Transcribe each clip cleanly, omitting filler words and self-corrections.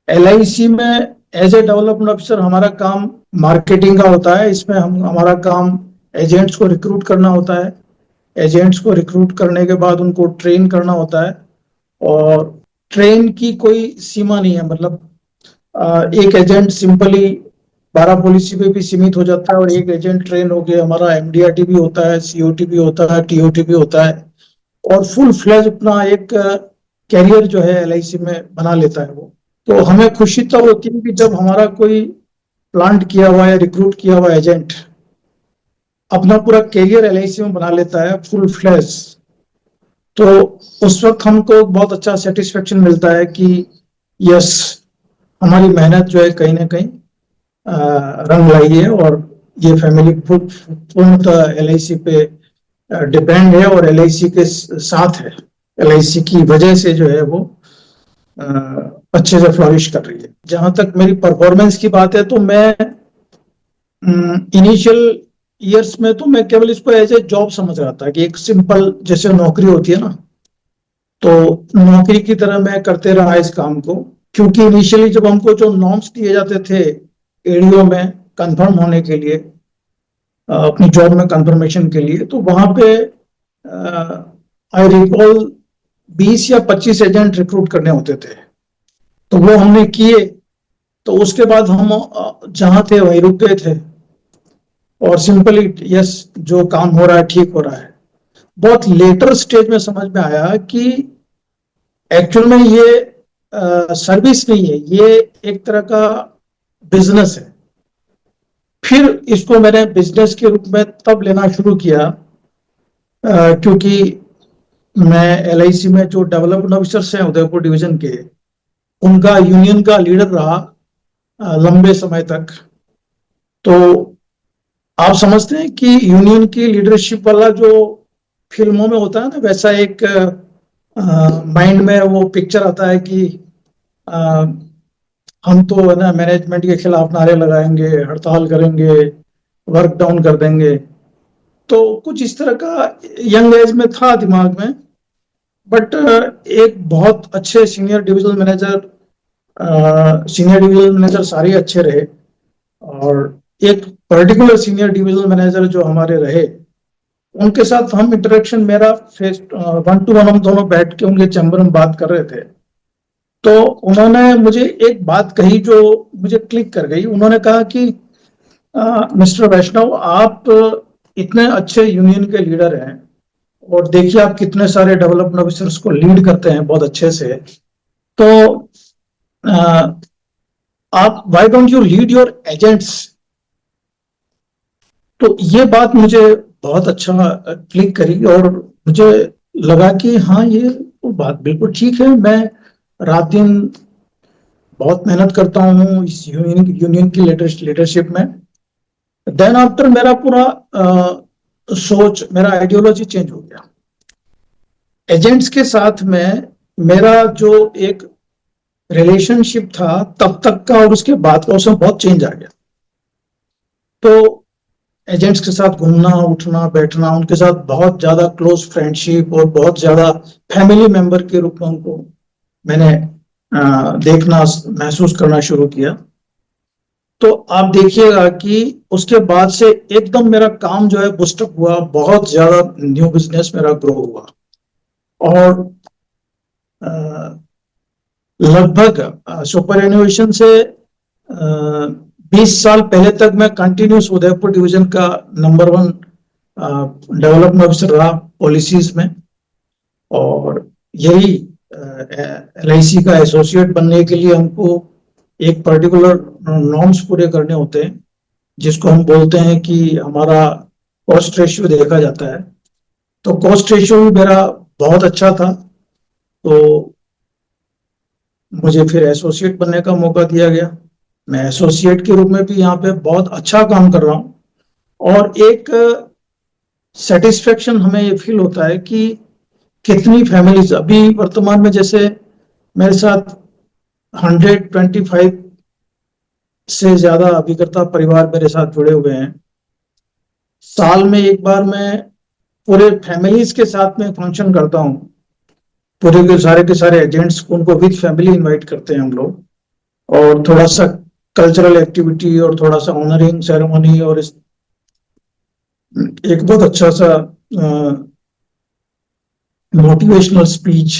LIC में as a development officer हमारा काम मार्केटिंग का होता है। इसमें हमारा काम एजेंट्स को रिक्रूट करना होता है। एजेंट्स को रिक्रूट करने के बाद उनको ट्रेन करना होता है, और ट्रेन की कोई सीमा नहीं है। मतलब एक एजेंट सिंपली 12 पॉलिसी पे भी सीमित हो जाता है, और एक एजेंट ट्रेन हो गया, हमारा MDRT भी होता है, COT भी होता है, TOT भी होता है, और फुल फ्लैज अपना एक कैरियर जो है LIC में बना लेता है वो। तो हमें खुशी तब होती है कि जब हमारा कोई प्लांट किया हुआ है, रिक्रूट किया हुआ एजेंट अपना पूरा कैरियर LIC में बना लेता है फुल फ्लैज। तो उस वक्त हमको बहुत अच्छा सेटिस्फेक्शन मिलता है कि यस, हमारी मेहनत जो है कहीं ना कहीं रंग लाई है, और ये फैमिली पूर्णतः LIC पे डिपेंड है और LIC के साथ है। LIC की वजह से जो है वो अच्छे से फ्लॉरिश कर रही है। जहां तक मेरी परफॉर्मेंस की बात है, तो मैं इनिशियल ईयर्स में तो मैं केवल इसको एज ए जॉब समझ रहा था कि एक सिंपल जैसे नौकरी होती है ना, तो नौकरी की तरह मैं करते रहा इस काम को। क्योंकि इनिशियली जब हमको जो नॉर्म्स दिए जाते थे ADO में कंफर्म होने के लिए, अपनी जॉब में कंफर्मेशन के लिए, तो वहां पे आई रिकॉल 20 या 25 एजेंट रिक्रूट करने होते थे। तो वो हमने किए। तो उसके बाद हम जहां थे वहीं रुक गए थे, और सिंपली यस, जो काम हो रहा है ठीक हो रहा है। बहुत लेटर स्टेज में समझ में आया कि एक्चुअल में ये सर्विस नहीं है, ये एक तरह का बिजनेस है। फिर इसको मैंने बिजनेस के रूप में तब लेना शुरू किया, क्योंकि मैं LIC में जो डेवलपमेंट ऑफिसर्स हैं उदयपुर डिवीजन के, उनका यूनियन का लीडर रहा लंबे समय तक। तो आप समझते हैं कि यूनियन की लीडरशिप वाला जो फिल्मों में होता है ना, वैसा एक माइंड में वो पिक्चर आता है कि आ, हम तो है ना मैनेजमेंट के खिलाफ नारे लगाएंगे, हड़ताल करेंगे, वर्क डाउन कर देंगे। तो कुछ इस तरह का यंग एज में था दिमाग में। बट एक बहुत अच्छे सीनियर डिवीजन मैनेजर सारे अच्छे रहे, और एक पर्टिकुलर सीनियर डिवीजन मैनेजर जो हमारे रहे, उनके साथ हम इंटरेक्शन मेरा फेस 1 to 1 हम दोनों बैठ के उनके चैम्बर में बात कर रहे थे। तो उन्होंने मुझे एक बात कही जो मुझे क्लिक कर गई। उन्होंने कहा कि मिस्टर वैष्णव, आप इतने अच्छे यूनियन के लीडर हैं, और देखिए आप कितने सारे डेवलपमेंट ऑफिसर्स को लीड करते हैं बहुत अच्छे से, तो आप why don't you lead your agents. तो ये बात मुझे बहुत अच्छा क्लिक करी, और मुझे लगा कि हाँ, ये तो बात बिल्कुल ठीक है। मैं रात दिन बहुत मेहनत करता हूँ इस यूनियन की लीडरशिप में। देन आफ्टर मेरा पूरा सोच, मेरा आइडियोलॉजी चेंज हो गया। एजेंट्स के साथ में मेरा जो एक रिलेशनशिप था तब तक का और उसके बाद का, उसमें बहुत चेंज आ गया। तो एजेंट्स के साथ घूमना, उठना, बैठना, उनके साथ बहुत ज्यादा क्लोज फ्रेंडशिप और बहुत ज्यादा फैमिली मेंबर के रूप में उनको मैंने देखना, महसूस करना शुरू किया। तो आप देखिएगा कि उसके बाद से एकदम मेरा काम जो है बूस्टअप हुआ, बहुत ज्यादा न्यू बिजनेस मेरा ग्रो हुआ। और लगभग सुपर इनोवेशन से 20 साल पहले तक मैं कंटिन्यूस उदयपुर डिवीजन का नंबर 1 डेवलपमेंट ऑफिसर रहा पॉलिसीज में। और यही LIC का एसोसिएट बनने के लिए हमको एक पर्टिकुलर नॉर्म्स पूरे करने होते हैं, जिसको हम बोलते हैं कि हमारा कॉस्ट रेशियो देखा जाता है। तो कॉस्ट रेशियो भी मेरा बहुत अच्छा था, तो मुझे फिर एसोसिएट बनने का मौका दिया गया। मैं एसोसिएट के रूप में भी यहाँ पे बहुत अच्छा काम कर रहा हूँ, और एक सेटिस्फेक्शन हमें ये फील होता है कि कितनी फैमिलीज अभी वर्तमान में, जैसे मेरे साथ 125 से ज्यादा अभिकर्ता परिवार मेरे साथ जुड़े हुए हैं। साल में एक बार मैं पूरे फैमिलीज के साथ में फंक्शन करता हूँ। पूरे के सारे एजेंट्स को, उनको विद फैमिली इनवाइट करते हैं हम लोग। और थोड़ा सा कल्चरल एक्टिविटी और थोड़ा सा ऑनरिंग सेरेमनी और एक बहुत अच्छा सा मोटिवेशनल स्पीच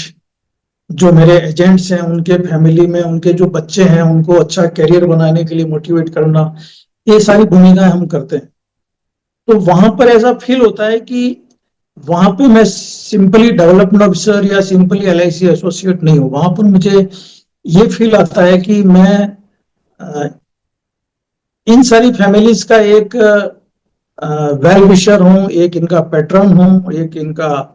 जो मेरे एजेंट्स हैं उनके फैमिली में उनके जो बच्चे हैं उनको अच्छा करियर बनाने के लिए मोटिवेट करना, ये सारी भूमिकाएं हम करते हैं। तो वहां पर ऐसा फील होता है कि वहां पे मैं सिंपली डेवलपमेंट ऑफिसर या सिंपली एलआईसी एसोसिएट नहीं हूँ, वहां पर मुझे ये फील आता है कि मैं इन सारी फैमिलीज का एक वेल विशर हूँ, एक इनका पैट्रन हूँ, एक इनका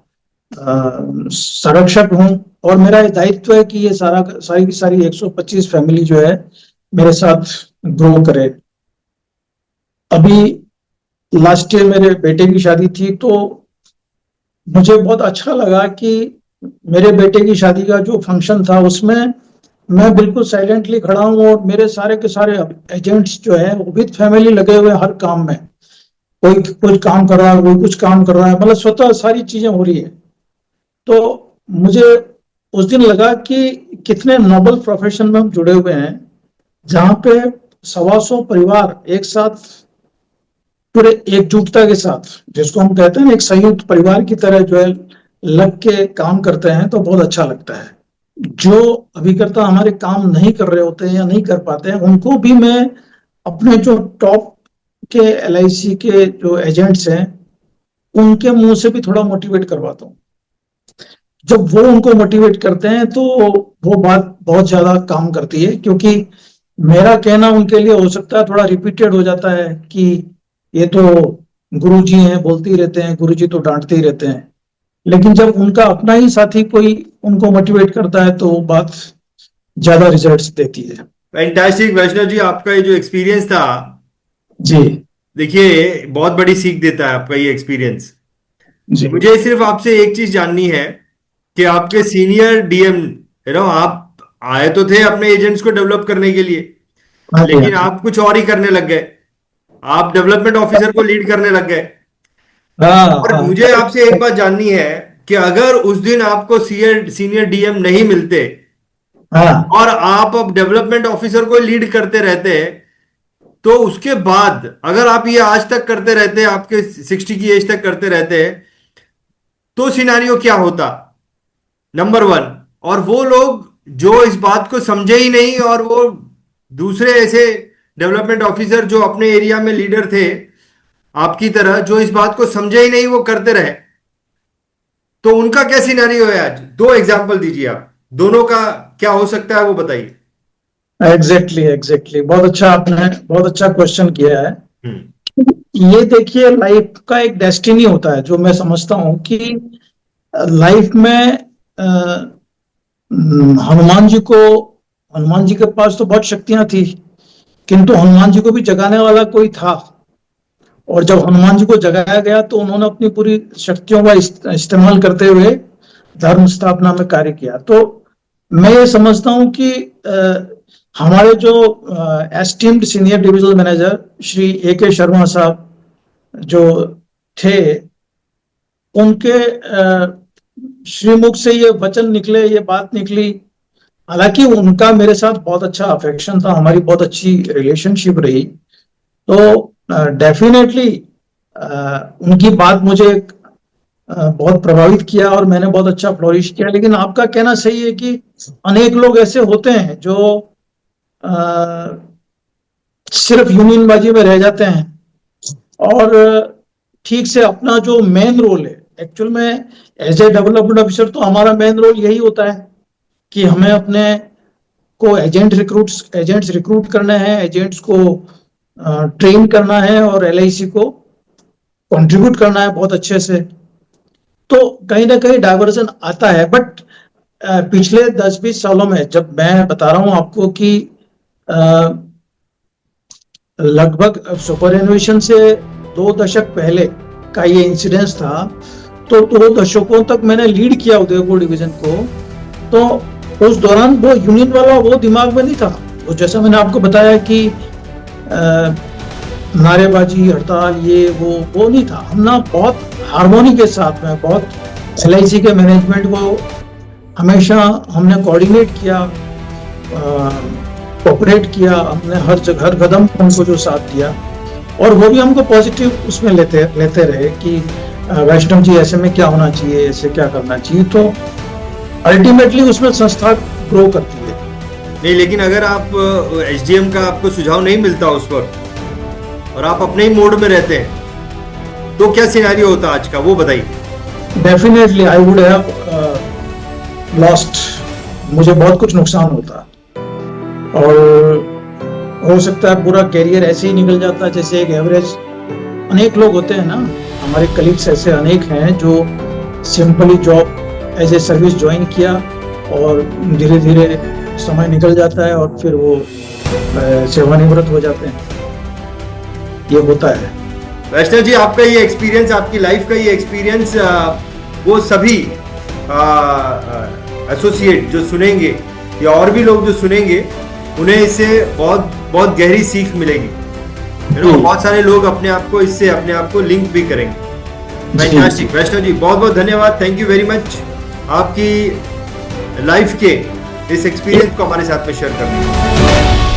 संरक्षक हूँ। और मेरा ये दायित्व है कि ये सारी की सारी 125 फैमिली जो है मेरे साथ ग्रो करे। अभी लास्ट ईयर मेरे बेटे की शादी थी, तो मुझे बहुत अच्छा लगा कि मेरे बेटे की शादी का जो फंक्शन था उसमें मैं बिल्कुल साइलेंटली खड़ा हूँ और मेरे सारे के सारे एजेंट्स जो है वो विद फैमिली लगे हुए हर काम में। कोई कुछ काम कर रहा है, कोई कुछ काम कर रहा है, मतलब स्वतः सारी चीजें हो रही है। तो मुझे उस दिन लगा कि कितने नोबल प्रोफेशन में हम जुड़े हुए हैं, जहां पे 125 परिवार एक साथ पूरे एकजुटता के साथ, जिसको हम कहते हैं एक संयुक्त परिवार की तरह जो है लग के काम करते हैं, तो बहुत अच्छा लगता है। जो अभिकर्ता हमारे काम नहीं कर रहे होते हैं या नहीं कर पाते हैं, उनको भी मैं अपने जो टॉप के एलआईसी के जो एजेंट्स हैं उनके मुंह से भी थोड़ा मोटिवेट करवाता हूँ। जब वो उनको मोटिवेट करते हैं तो वो बात बहुत ज्यादा काम करती है, क्योंकि मेरा कहना उनके लिए हो सकता है थोड़ा रिपीटेड हो जाता है कि ये तो गुरुजी हैं, बोलते ही रहते हैं, गुरुजी तो डांटते ही रहते हैं। लेकिन जब उनका अपना ही साथी कोई उनको मोटिवेट करता है तो वो बात ज्यादा रिजल्ट्स देती है। फैंटास्टिक वैष्णव जी, आपका ये जो एक्सपीरियंस था, जी देखिए बहुत बड़ी सीख देता है आपका ये एक्सपीरियंस। जी। मुझे सिर्फ आपसे एक चीज जाननी है कि आपके सीनियर डीएम, आप आए तो थे अपने एजेंट्स को डेवलप करने के लिए, हाँ जी, हाँ लेकिन जी। आप कुछ और ही करने लग गए। आप डेवलपमेंट ऑफिसर को लीड करने लग गए। हाँ और हाँ, मुझे करेक्ट। आपसे एक बात जाननी है कि अगर उस दिन आपको सीनियर डीएम नहीं मिलते हाँ और आप अब डेवलपमेंट ऑफिसर को लीड करते रहते, तो उसके बाद अगर आप ये आज तक करते रहते, आपके 60 की एज तक करते रहते, तो सिनारियो क्या होता, नंबर वन। और वो लोग जो इस बात को समझे ही नहीं, और वो दूसरे ऐसे डेवलपमेंट ऑफिसर जो अपने एरिया में लीडर थे आपकी तरह, जो इस बात को समझे ही नहीं, वो करते रहे, तो उनका क्या सिनेरियो है आज? दो एग्जांपल दीजिए आप, दोनों का क्या हो सकता है वो बताइए। एग्जैक्टली एग्जैक्टली, बहुत अच्छा, आपने बहुत अच्छा क्वेश्चन किया है। हम्म। ये देखिए, लाइफ का एक डेस्टिनी होता है जो मैं समझता हूँ कि लाइफ में हनुमान जी के पास तो बहुत शक्तियां थी, किंतु हनुमान जी को भी जगाने वाला कोई था। और जब हनुमान जी को जगाया गया तो उन्होंने अपनी पूरी शक्तियों का इस्तेमाल करते हुए धर्म स्थापना में कार्य किया। तो मैं ये समझता हूं कि हमारे जो esteemed senior divisional manager Shri A.K. Sharma साहब जो थे, उनके श्रीमुख से ये वचन निकले, ये बात निकली। हालांकि उनका मेरे साथ बहुत अच्छा अफेक्शन था, हमारी बहुत अच्छी रिलेशनशिप रही। तो डेफिनेटली उनकी बात मुझे बहुत प्रभावित किया और मैंने बहुत अच्छा फ्लोरिश किया। लेकिन आपका कहना सही है कि अनेक लोग ऐसे होते हैं जो अ, सिर्फ यूनियनबाजी में रह जाते हैं और ठीक से अपना जो मेन रोल है, एक्चुअल में एज ए डेवलपमेंट ऑफिसर तो हमारा मेन रोल यही होता है कि हमें अपने को एजेंट्स रिक्रूट करने हैं, एजेंट्स को ट्रेन करना है और एलआईसी को कंट्रीब्यूट करना है बहुत अच्छे से। तो कहीं ना कहीं डाइवर्जन आता है, बट पिछले 10-20 सालों में, जब मैं बता रहा हूं आपको कि लगभग सुपर एनुएशन से 2 दशक पहले का ये इंसिडेंस था, तो 2 दशकों तक मैंने लीड किया उदयपुर डिवीजन को। तो उस दौरान वो यूनियन वाला वो दिमाग में नहीं था। तो जैसा मैंने आपको बताया कि नारेबाजी, हड़ताल, ये वो नहीं था। हम ना बहुत हार्मोनी के साथ में, बहुत एलआईसी के मैनेजमेंट को हमेशा हमने कोऑर्डिनेट किया। कोऑपरेट किया, हमने हर जगह हर कदम उनको जो साथ दिया, और वो भी हमको पॉजिटिव उसमें लेते लेते रहे कि वैष्णव जी ऐसे में क्या होना चाहिए, ऐसे क्या करना चाहिए। तो अल्टीमेटली उसमें संस्था ग्रो करती है। नहीं, लेकिन अगर आप एसडीएम का आपको सुझाव नहीं मिलता उस वक्त और आप अपने ही मोड में रहते हैं, तो क्या सिनेरियो होता आज का, वो बताइए। Definitely I would have lost, मुझे बहुत कुछ नुकसान होता, और हो सकता है पूरा कैरियर ऐसे ही निकल जाता जैसे एक एवरेज अनेक लोग होते हैं ना, हमारे कलीग्स ऐसे अनेक हैं जो simply job as a service join किया और धीरे धीरे समय निकल जाता है और फिर वो सेवानिवृत्त हो जाते हैं, ये होता है। वैष्णव जी, आपका ये एक्सपीरियंस, आपकी लाइफ का ये एक्सपीरियंस, वो सभी एसोसिएट जो सुनेंगे या और भी लोग जो सुनेंगे, उन्हें इससे बहुत बहुत गहरी सीख मिलेगी। बहुत सारे लोग अपने आप को इससे अपने आप को लिंक भी करेंगे। फैंटास्टिक वैष्णव जी, बहुत बहुत धन्यवाद, थैंक यू वेरी मच आपकी लाइफ के इस एक्सपीरियंस को हमारे साथ में शेयर करने के लिए।